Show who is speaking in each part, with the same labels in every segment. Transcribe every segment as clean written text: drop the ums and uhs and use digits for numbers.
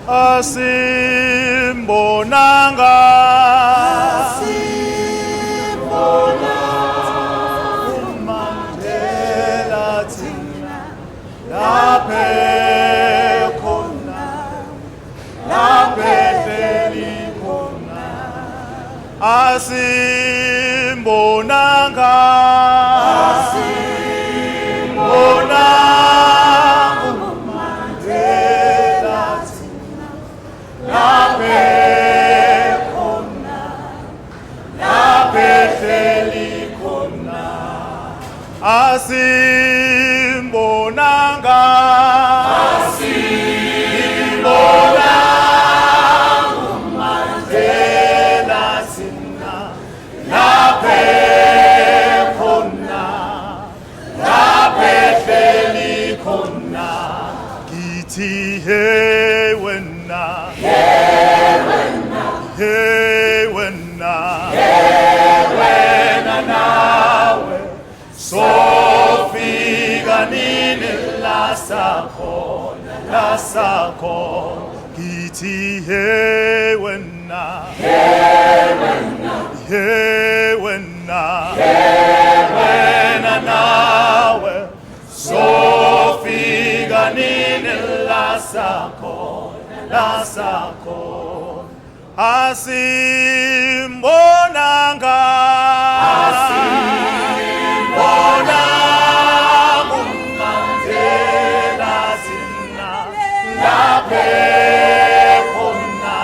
Speaker 1: asimbonanga uMandela thina laphe khona laphe hleli khona asimbonanga uMandela thina laphe khona laphe hleli khona asimbonanga uMandela thina laphe khona laphe hleli khona kithi hey wena nawe sofika nini la sakhona kithi hey wena nawe sofika nini la sakhona asimbonanga uMandela thina laphe khona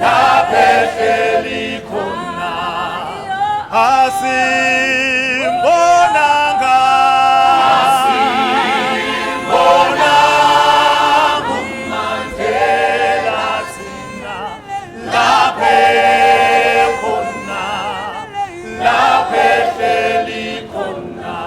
Speaker 1: laphe hleli khona asimbonanga uMandela thina laphe khona laphe hleli khona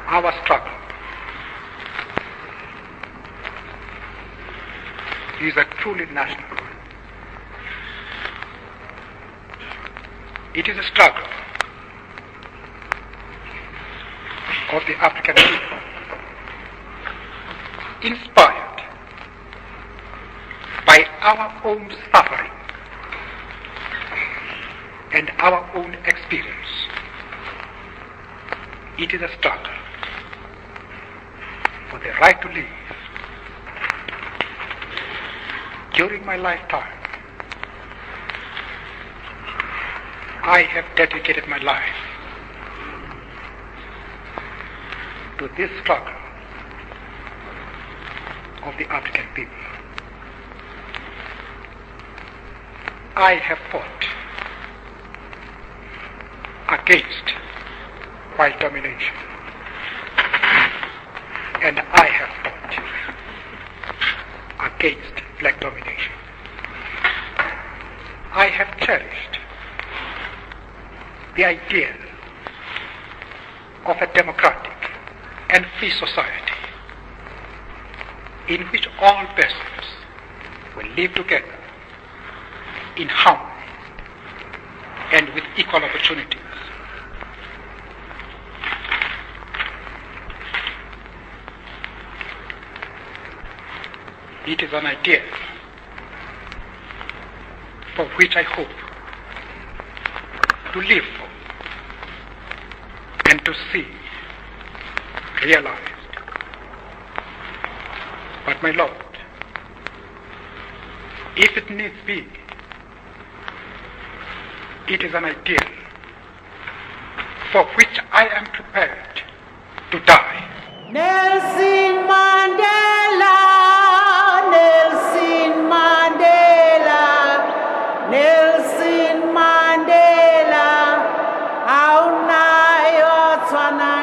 Speaker 2: Our struggle is a truly national one. It is a struggle of the African people, inspired by our own suffering and our own experience. It is a struggle for the right to live. During my lifetime, I have dedicated my life to this struggle of the African people. I have fought against white domination, and I have fought against black domination. I have cherished the idea of a democratic and free society in which all persons will live together in harmony and with equal opportunities. It is an idea for which I hope to live for and to see realized. But my Lord, if it needs be, it is an ideal for which I am prepared to die.
Speaker 3: Nelson Mandela, Nelson Mandela, Nelson Mandela, aunayo twana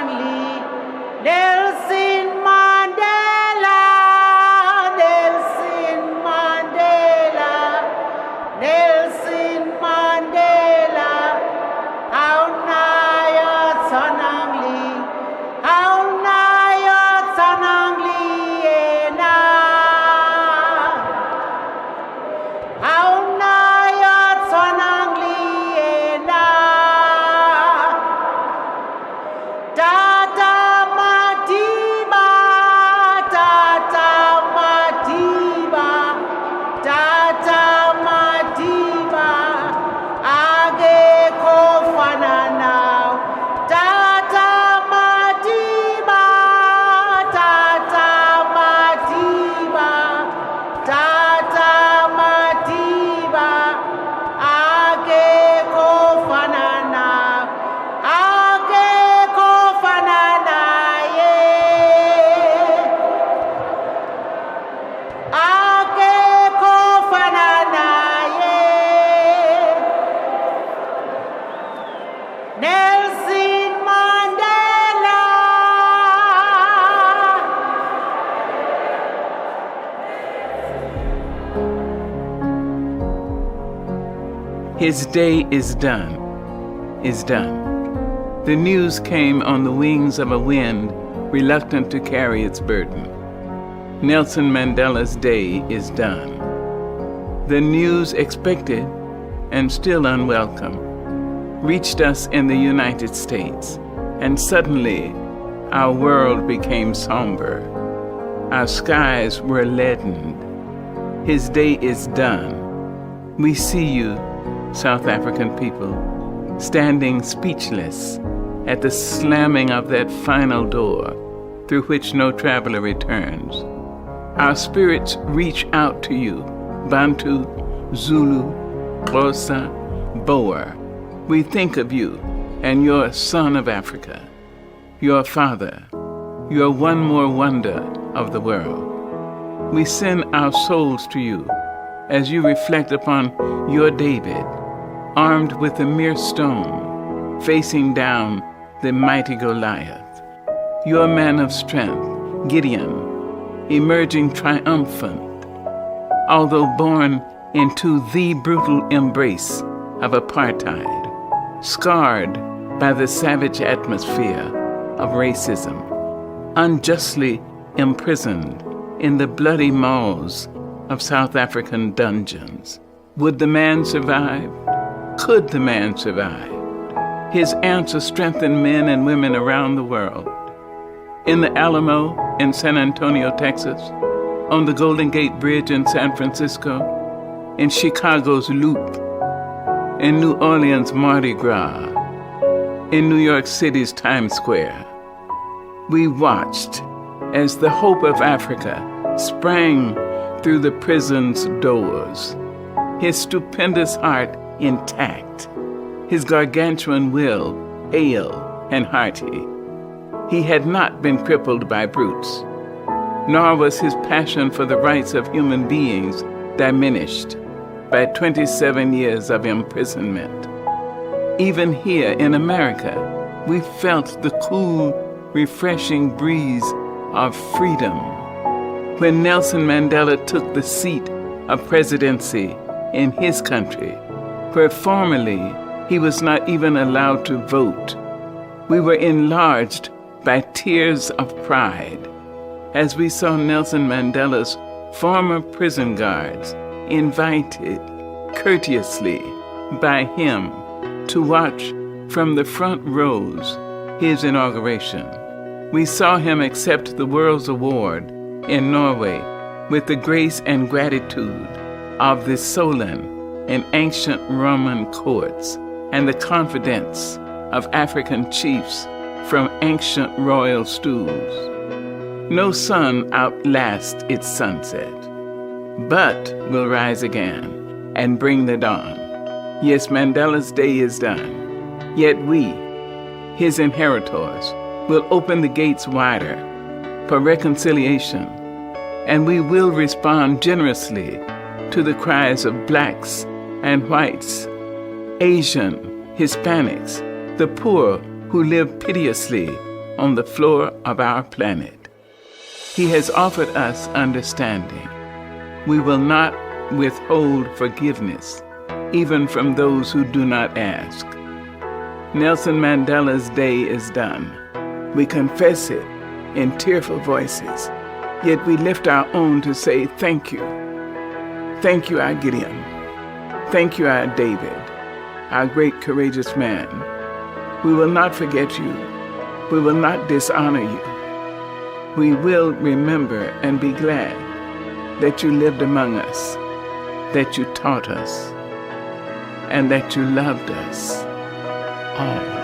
Speaker 4: His day is done, is done. The news came on the wings of a wind reluctant to carry its burden. Nelson Mandela's day is done. The news expected and still unwelcome reached us in the United States, and suddenly our world became somber. Our skies were leadened. His day is done. We see you, South African people, standing speechless at the slamming of that final door through which no traveler returns. Our spirits reach out to you, Bantu, Zulu, Xhosa, Boer. We think of you and your son of Africa, your father, your one more wonder of the world. We send our souls to you as you reflect upon your David, armed with a mere stone, facing down the mighty Goliath. Your man of strength, Gideon, emerging triumphant, although born into the brutal embrace of apartheid, scarred by the savage atmosphere of racism, unjustly imprisoned in the bloody maws of South African dungeons. Would the man survive? Could the man survive? His answer strengthened men and women around the world. In the Alamo in San Antonio, Texas, on the Golden Gate Bridge in San Francisco, in Chicago's Loop, in New Orleans' Mardi Gras, in New York City's Times Square. We watched as the hope of Africa sprang through the prison's doors, his stupendous heart intact, his gargantuan will hale and hearty. He had not been crippled by brutes, nor was his passion for the rights of human beings diminished by 27 years of imprisonment. Even here in America, we felt the cool, refreshing breeze of freedom when Nelson Mandela took the seat of presidency in his country, where formerly he was not even allowed to vote. We were enlarged by tears of pride as we saw Nelson Mandela's former prison guards invited courteously by him to watch from the front rows his inauguration. We saw him accept the World's Award in Norway with the grace and gratitude of the Solon in ancient Roman courts and the confidence of African chiefs from ancient royal stools. No sun outlasts its sunset, but will rise again and bring the dawn. Yes, Mandela's day is done, yet we, his inheritors, will open the gates wider for reconciliation, and we will respond generously to the cries of blacks and whites, Asian, Hispanics, the poor who live piteously on the floor of our planet. He has offered us understanding. We will not withhold forgiveness, even from those who do not ask. Nelson Mandela's day is done. We confess it in tearful voices, yet we lift our own to say thank you. Thank you, our Gideon. Thank you, our David, our great courageous man. We will not forget you. We will not dishonor you. We will remember and be glad that you lived among us, that you taught us, and that you loved us all.